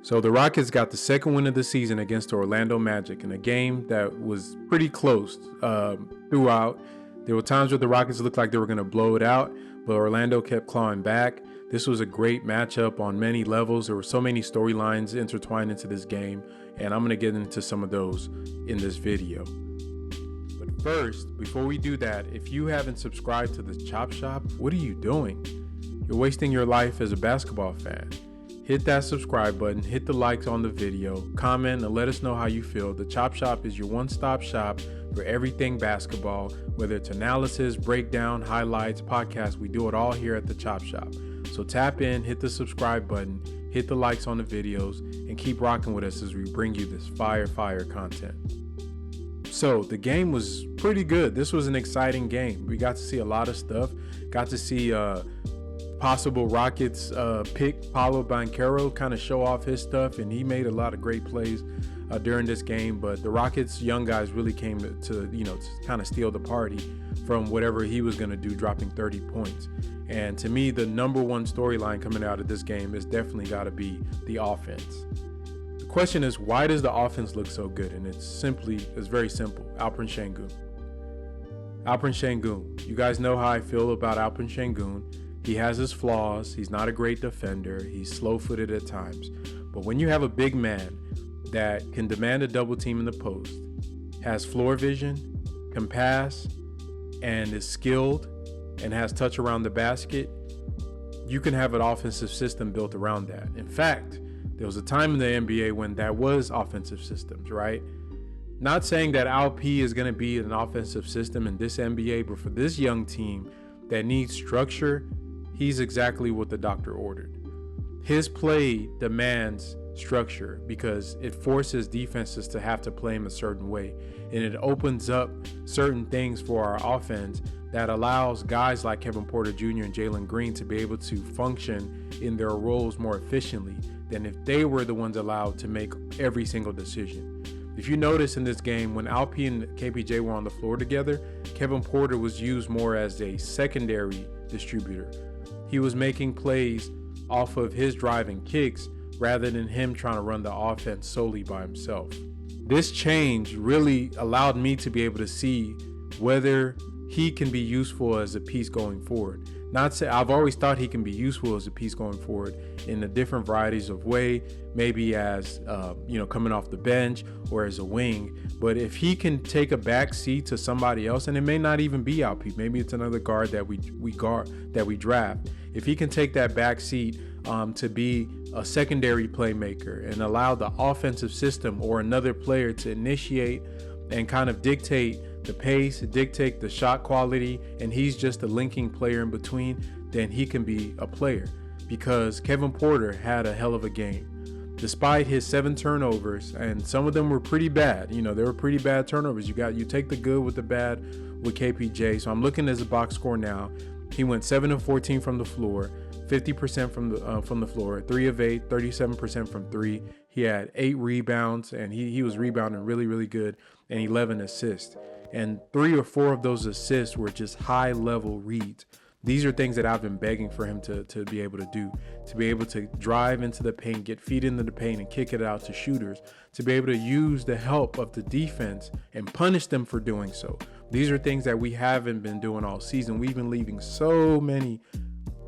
So the Rockets got the second win of the season against the Orlando Magic in a game that was pretty close throughout. There were times where the Rockets looked like they were going to blow it out, but Orlando kept clawing back. This was a great matchup on many levels. There were so many storylines intertwined into this game, and I'm going to get into some of those in this video. But first, before we do that, if you haven't subscribed to the Chop Shop, what are you doing? You're wasting your life as a basketball fan. Hit that subscribe button, hit the likes on the video, comment, and let us know how you feel. The Chop Shop is your one-stop shop for everything basketball, whether it's analysis, breakdown, highlights, podcasts. We do it all here at the Chop Shop. So tap in, hit the subscribe button, hit the likes on the videos, and keep rocking with us as we bring you this fire content. So the game was pretty good. This was an exciting game. We got to see a lot of stuff. Got to see possible Rockets pick Paolo Banchero kind of show off his stuff, and he made a lot of great plays during this game. But the Rockets young guys really came to kind of steal the party from whatever he was going to do, dropping 30 points. And to me, the number one storyline coming out of this game is definitely got to be the offense. The question is, why does the offense look so good? And it's very simple. Alperen Sengun. You guys know how I feel about Alperen Sengun. He has his flaws. He's not a great defender. He's slow-footed at times. But when you have a big man that can demand a double team in the post, has floor vision, can pass, and is skilled, and has touch around the basket, you can have an offensive system built around that. In fact, there was a time in the NBA when that was offensive systems, right? Not saying that LP is going to be an offensive system in this NBA, but for this young team that needs structure, he's exactly what the doctor ordered. His play demands structure because it forces defenses to have to play him a certain way, and it opens up certain things for our offense that allows guys like Kevin Porter Jr. and Jalen Green to be able to function in their roles more efficiently than if they were the ones allowed to make every single decision. If you notice in this game, when Alp and KPJ were on the floor together, Kevin Porter was used more as a secondary distributor. He was making plays off of his driving kicks rather than him trying to run the offense solely by himself. This change really allowed me to be able to see whether he can be useful as a piece going forward. I've always thought he can be useful as a piece going forward in the different varieties of way, maybe as coming off the bench or as a wing. But if he can take a back seat to somebody else, and it may not even be Alp, maybe it's another guard that we draft. If he can take that back seat to be a secondary playmaker and allow the offensive system or another player to initiate and kind of dictate the pace, dictate the shot quality, and he's just a linking player in between, then he can be a player. Because Kevin Porter had a hell of a game. Despite his 7 turnovers, and some of them were pretty bad. They were pretty bad turnovers. You take the good with the bad with KPJ. So I'm looking at his box score now. He went 7 of 14 from the floor, 50% from the floor, 3 of 8, 37% from 3. He had 8 rebounds, and he was rebounding really, really good, and 11 assists. And 3 or 4 of those assists were just high-level reads. These are things that I've been begging for him to be able to do, to be able to drive into the paint, get feet into the paint, and kick it out to shooters, to be able to use the help of the defense and punish them for doing so. These are things that we haven't been doing all season. We've been leaving so many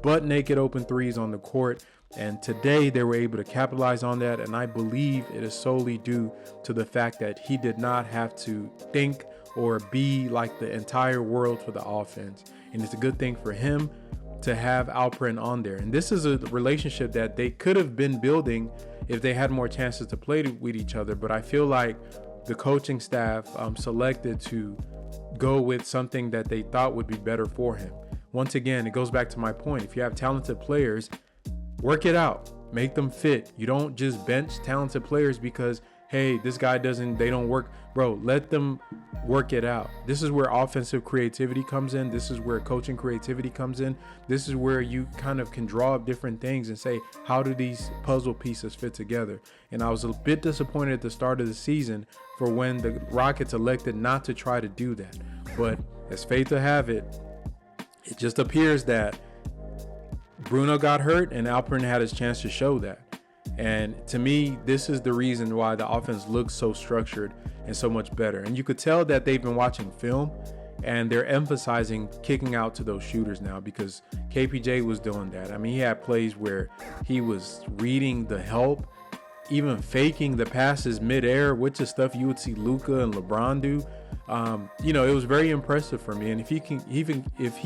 butt-naked open threes on the court, and today they were able to capitalize on that, and I believe it is solely due to the fact that he did not have to think or be like the entire world for the offense. And it's a good thing for him to have Alperen on there. And this is a relationship that they could have been building if they had more chances to play with each other. But I feel like the coaching staff selected to go with something that they thought would be better for him. Once again, it goes back to my point. If you have talented players, work it out, make them fit. You don't just bench talented players because, hey, this guy they don't work. Bro, let them work it out. This is where offensive creativity comes in. This is where coaching creativity comes in. This is where you kind of can draw up different things and say, how do these puzzle pieces fit together? And I was a bit disappointed at the start of the season for when the Rockets elected not to try to do that. But as fate to have it, it just appears that Bruno got hurt and Alperen had his chance to show that. And to me, this is the reason why the offense looks so structured and so much better. And you could tell that they've been watching film and they're emphasizing kicking out to those shooters now, because KPJ was doing that. I mean, he had plays where he was reading the help, even faking the passes midair, which is stuff you would see Luka and LeBron do. It was very impressive for me. And if he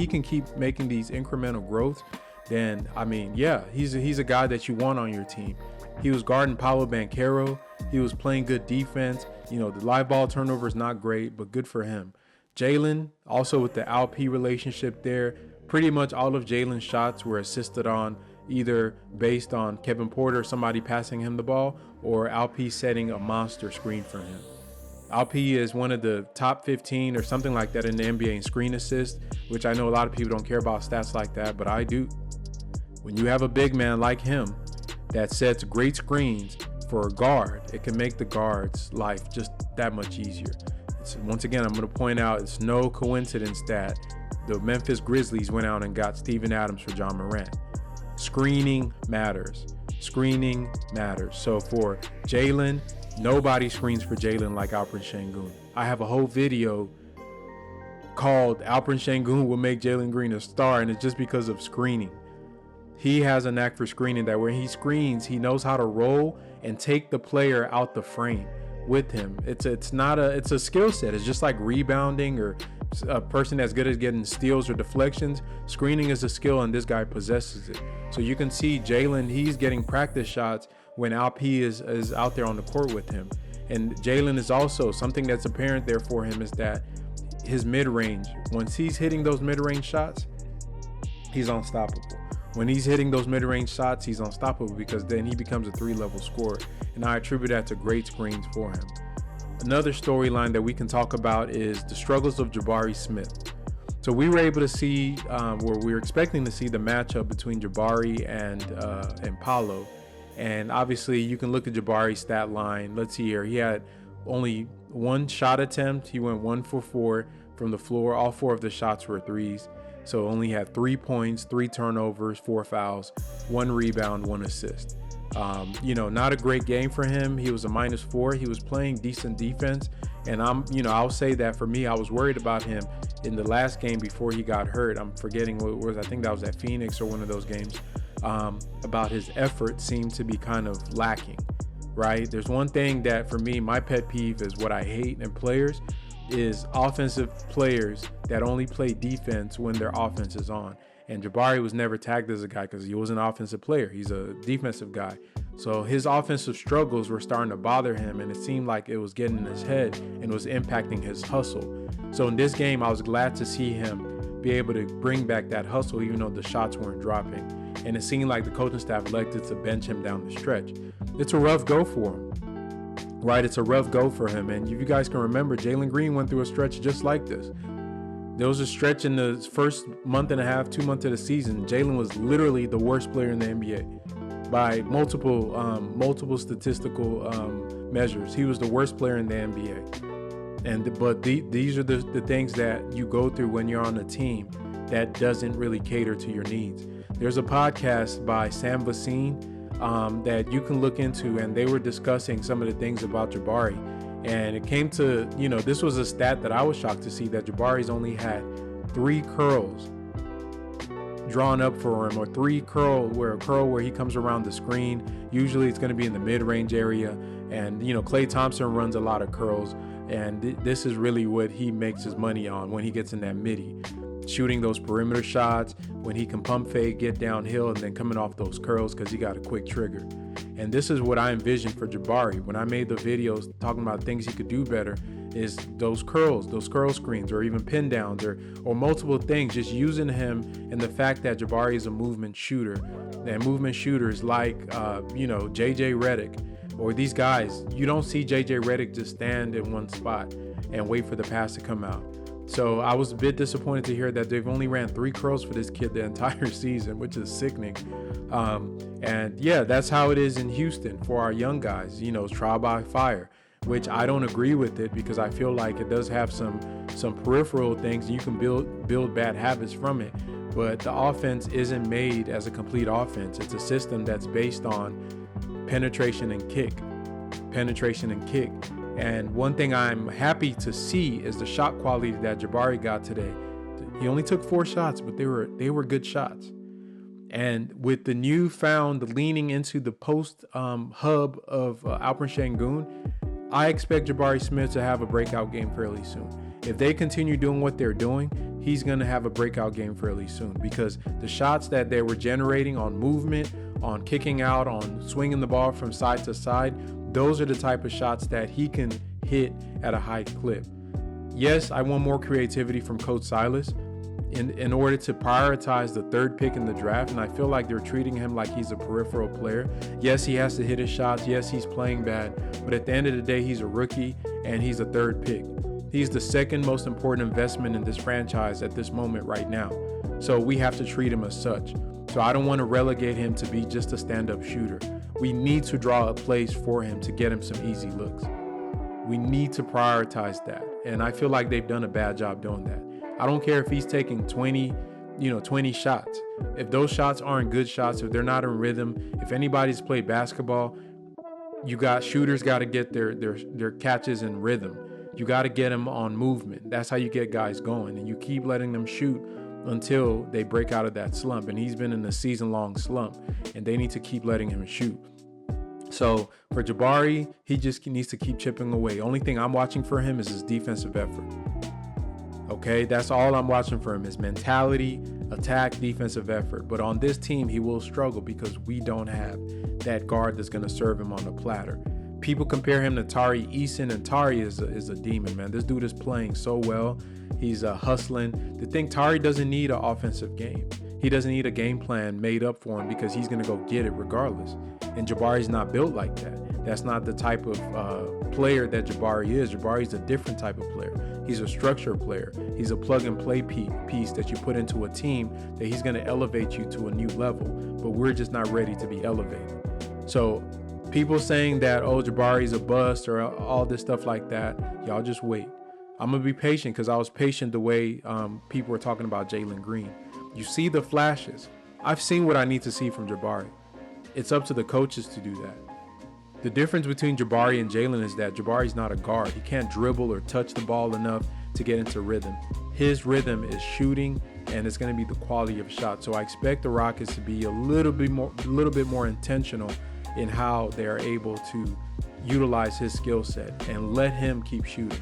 can keep making these incremental growths, then I mean, yeah, he's a guy that you want on your team. He was guarding Paolo Banchero. He was playing good defense. The live ball turnover is not great, but good for him. Jalen, also with the Alp relationship there, pretty much all of Jalen's shots were assisted on, either based on Kevin Porter, somebody passing him the ball, or Alp setting a monster screen for him. Alp is one of the top 15 or something like that in the NBA in screen assist, which I know a lot of people don't care about stats like that, but I do. When you have a big man like him that sets great screens for a guard, it can make the guard's life just that much easier. Once again, I'm going to point out, it's no coincidence that the Memphis Grizzlies went out and got Steven Adams for John Morant. Screening matters. Screening matters. So for Jalen, nobody screens for Jalen like Alperen Sengun. I have a whole video called Alperen Sengun will make Jalen Green a star, and it's just because of screening. He has a knack for screening, that when he screens, he knows how to roll and take the player out the frame with him. It's a skill set. It's just like rebounding or a person that's good at getting steals or deflections. Screening is a skill, and this guy possesses it. So you can see Jalen, he's getting practice shots when Alp is out there on the court with him. And Jalen is also, something that's apparent there for him is that his mid-range, once he's hitting those mid-range shots, he's unstoppable. When he's hitting those mid-range shots, he's unstoppable, because then he becomes a 3-level scorer. And I attribute that to great screens for him. Another storyline that we can talk about is the struggles of Jabari Smith. So we were able to see, where we were expecting to see the matchup between Jabari and Paolo. And obviously you can look at Jabari's stat line. Let's see here. He had only one shot attempt. He went 1 for 4 from the floor. All 4 of the shots were threes. So only had 3 points, 3 turnovers, 4 fouls, 1 rebound, 1 assist. Not a great game for him. He was a -4. He was playing decent defense. And I'll say that for me, I was worried about him in the last game before he got hurt. I'm forgetting what it was. I think that was at Phoenix or one of those games. About his effort seemed to be kind of lacking, right? There's one thing that for me, my pet peeve is what I hate in players is offensive players that only play defense when their offense is on. And Jabari was never tagged as a guy because he was an offensive player. He's a defensive guy. So his offensive struggles were starting to bother him, and it seemed like it was getting in his head and was impacting his hustle. So in this game, I was glad to see him be able to bring back that hustle, even though the shots weren't dropping. And it seemed like the coaching staff elected to bench him down the stretch. It's a rough go for him, right? It's a rough go for him. And if you guys can remember, Jalen Green went through a stretch just like this. There was a stretch in the first month and a half, 2 months of the season. Jalen was literally the worst player in the NBA by multiple statistical measures. He was the worst player in the NBA. But these are the things that you go through when you're on a team that doesn't really cater to your needs. There's a podcast by Sam Vecine that you can look into, and they were discussing some of the things about Jabari. And it came to, this was a stat that I was shocked to see, that Jabari's only had 3 curls drawn up for him, or 3 curl where he comes around the screen. Usually it's going to be in the mid-range area. And, Klay Thompson runs a lot of curls. And this is really what he makes his money on when he gets in that midi. Shooting those perimeter shots, when he can pump fake, get downhill, and then coming off those curls because he got a quick trigger. And this is what I envisioned for Jabari. When I made the videos talking about things he could do better, is those curl screens, or even pin downs, or multiple things, just using him, and the fact that Jabari is a movement shooter. And movement shooters like, JJ Redick, or these guys, you don't see JJ Redick just stand in one spot and wait for the pass to come out. So I was a bit disappointed to hear that they've only ran 3 curls for this kid the entire season, which is sickening. And yeah, that's how it is in Houston for our young guys. It's trial by fire, which I don't agree with it, because I feel like it does have some peripheral things. You can build bad habits from it, but the offense isn't made as a complete offense. It's a system that's based on penetration and kick. And one thing I'm happy to see is the shot quality that Jabari got today. He only took 4 shots, but they were good shots. And with the newfound leaning into the post hub of Alperen Sengun, I expect Jabari Smith to have a breakout game fairly soon. If they continue doing what they're doing, he's going to have a breakout game fairly soon, because the shots that they were generating on movement, on kicking out, on swinging the ball from side to side, those are the type of shots that he can hit at a high clip. Yes, I want more creativity from Coach Silas in order to prioritize the 3rd pick in the draft, and I feel like they're treating him like he's a peripheral player. Yes, he has to hit his shots. Yes, he's playing bad, but at the end of the day, he's a rookie and he's a 3rd pick. He's the 2nd most important investment in this franchise at this moment right now. So we have to treat him as such. So I don't want to relegate him to be just a stand-up shooter. We need to draw a place for him to get him some easy looks. We need to prioritize that. And I feel like they've done a bad job doing that. I don't care if he's taking 20 shots. If those shots aren't good shots, if they're not in rhythm, if anybody's played basketball, shooters got to get their catches in rhythm. You got to get them on movement. That's how you get guys going. And you keep letting them shoot until they break out of that slump. And he's been in a season-long slump, and they need to keep letting him shoot. So for Jabari, he just needs to keep chipping away. Only thing I'm watching for him is his defensive effort. Okay, that's all I'm watching for him, is mentality, attack, defensive effort. But on this team, he will struggle because we don't have that guard that's going to serve him on the platter. People compare him to Tari, Eason, and Tari is a demon, man. This dude is playing so well. He's hustling. The thing, Tari doesn't need an offensive game. He doesn't need a game plan made up for him because he's going to go get it regardless. And Jabari's not built like that. That's not the type of player that Jabari is. Jabari's a different type of player. He's a structured player. He's a plug-and-play piece that you put into a team that he's going to elevate you to a new level. But we're just not ready to be elevated. So people saying that, oh, Jabari's a bust or all this stuff like that, y'all just wait. I'm going to be patient because I was patient the way people were talking about Jalen Green. You see the flashes. I've seen what I need to see from Jabari. It's up to the coaches to do that. The difference between Jabari and Jalen is that Jabari's not a guard. He can't dribble or touch the ball enough to get into rhythm. His rhythm is shooting, and it's going to be the quality of shot. So I expect the Rockets to be a little bit more intentional in how they are able to utilize his skill set and let him keep shooting.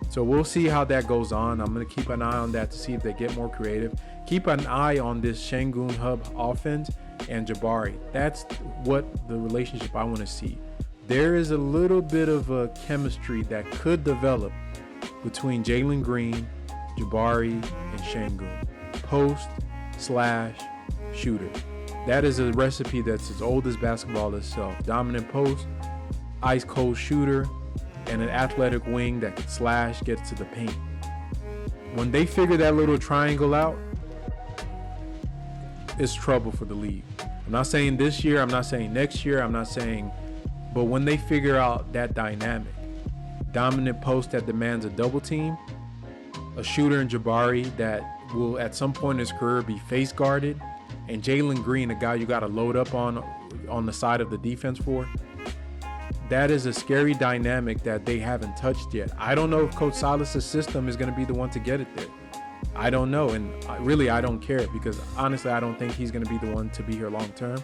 So we'll see how that goes on. I'm going to keep an eye on that to see if they get more creative. Keep an eye on this Sengun hub offense and Jabari. That's what the relationship I want to see. There is a little bit of a chemistry that could develop between Jalen Green, Jabari, and Sengun. Post/shooter. That is a recipe that's as old as basketball itself. Dominant post, ice cold shooter, and an athletic wing that can slash, get to the paint. When they figure that little triangle out, it's trouble for the league. I'm not saying this year, I'm not saying next year, but when they figure out that dynamic, dominant post that demands a double team, a shooter in Jabari that will at some point in his career be face guarded, and Jalen Green, a guy you got to load up on the side of the defense for, that is a scary dynamic that they haven't touched yet. I don't know if Coach Silas' system is going to be the one to get it there. I don't know, and I don't care because honestly, I don't think he's going to be the one to be here long term.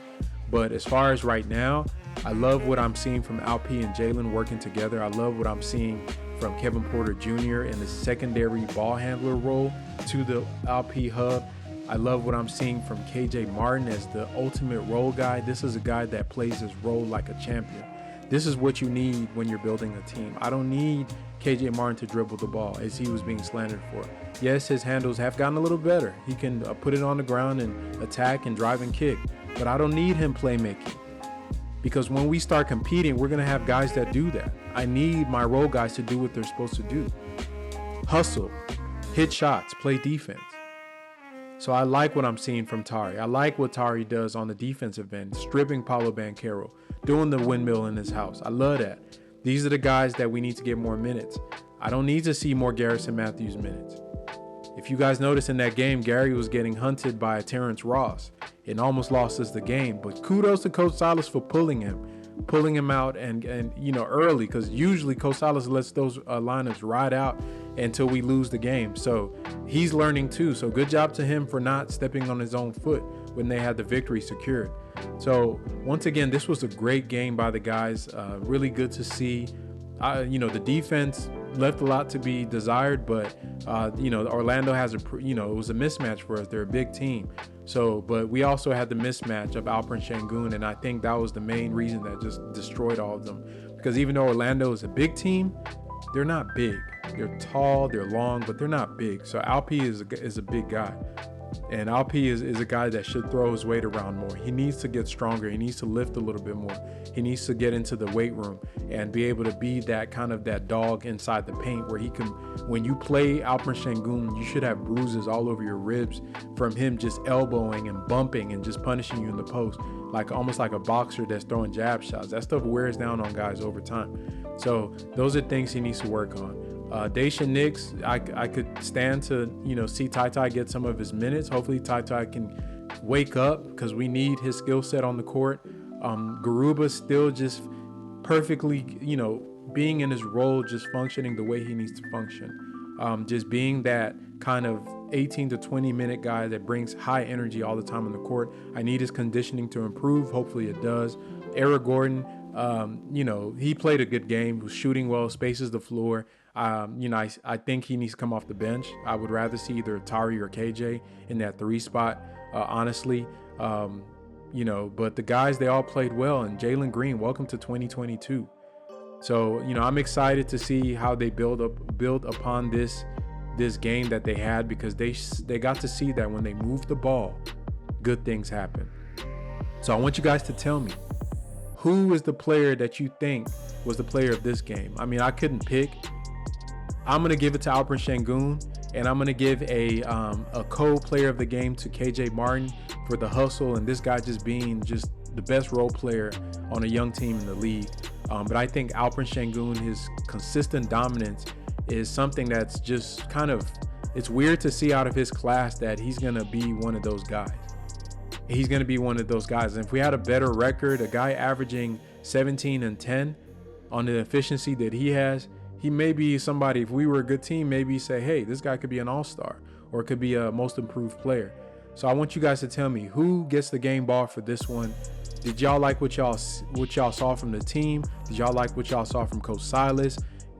But as far as right now, I love what I'm seeing from Alp and Jalen working together. I love what I'm seeing from Kevin Porter Jr. in the secondary ball handler role to the Alp hub. I love what I'm seeing from KJ Martin as the ultimate role guy. This is a guy that plays his role like a champion. This is what you need when you're building a team. I don't need KJ Martin to dribble the ball as he was being slandered for. Yes, his handles have gotten a little better. He can put it on the ground and attack and drive and kick. But I don't need him playmaking. Because when we start competing, we're going to have guys that do that. I need my role guys to do what they're supposed to do. Hustle, hit shots, play defense. So I like what I'm seeing from Tari. I like what Tari does on the defensive end, stripping Paolo Banchero, doing the windmill in his house. I love that. These are the guys that we need to get more minutes. I don't need to see more Garrison Matthews minutes. If you guys notice in that game, Gary was getting hunted by Terrence Ross and almost lost us the game. But kudos to Coach Silas for pulling him out and early, because usually Coach Silas lets those lineups ride out until we lose the game. So he's learning too. So good job to him for not stepping on his own foot when they had the victory secured. So once again, this was a great game by the guys. Really good to see. The defense left a lot to be desired, but Orlando has it was a mismatch for us. They're a big team. So, but we also had the mismatch of Alperen Sengun, and I think that was the main reason that just destroyed all of them. Because even though Orlando is a big team, they're not big. They're tall, they're long, but they're not big. So Alp is a big guy. And Alp is a guy that should throw his weight around more. He needs to get stronger. He needs to lift a little bit more. He needs to get into the weight room and be able to be that kind of that dog inside the paint where he can, when you play Alperen Sengun, you should have bruises all over your ribs from him just elbowing and bumping and just punishing you in the post, like almost like a boxer that's throwing jab shots. That stuff wears down on guys over time. So those are things he needs to work on. Daisha Nix, I could stand to see Ty get some of his minutes. Hopefully Ty can wake up, because we need his skill set on the court. Garuba still just perfectly being in his role, just functioning the way he needs to function, just being that kind of 18 to 20 minute guy that brings high energy all the time on the court. I need his conditioning to improve. Hopefully it does. Eric Gordon, he played a good game, was shooting well, spaces the floor. I think he needs to come off the bench. I would rather see either Tari or KJ in that 3 spot, honestly. But the guys, they all played well. And Jalen Green, welcome to 2022. So, I'm excited to see how they build upon this game that they had, because they got to see that when they move the ball, good things happen. So I want you guys to tell me, who is the player that you think was the player of this game? I mean, I couldn't pick. I'm going to give it to Alperen Sengun, and I'm going to give a co-player of the game to KJ Martin for the hustle, and this guy just being just the best role player on a young team in the league. But I think Alperen Sengun, his consistent dominance is something that's just kind of, it's weird to see out of his class that he's going to be one of those guys. He's going to be one of those guys. And if we had a better record, a guy averaging 17 and 10 on the efficiency that he has, he may be somebody, if we were a good team, maybe say, hey, this guy could be an all-star or could be a most improved player. So I want you guys to tell me who gets the game ball for this one. Did y'all like what y'all saw from the team? Did y'all like what y'all saw from Coach Silas?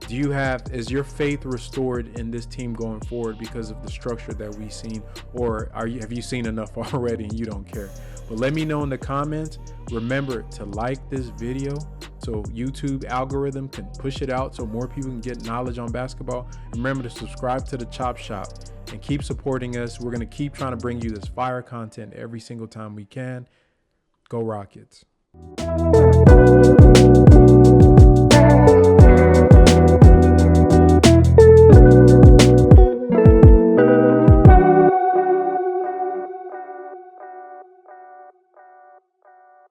Is your faith restored in this team going forward because of the structure that we've seen, or have you seen enough already and you don't care? But let me know in the comments. Remember to like this video so YouTube algorithm can push it out so more people can get knowledge on basketball. Remember to subscribe to the Chop Shop and keep supporting us. We're going to keep trying to bring you this fire content every single time we can. Go Rockets.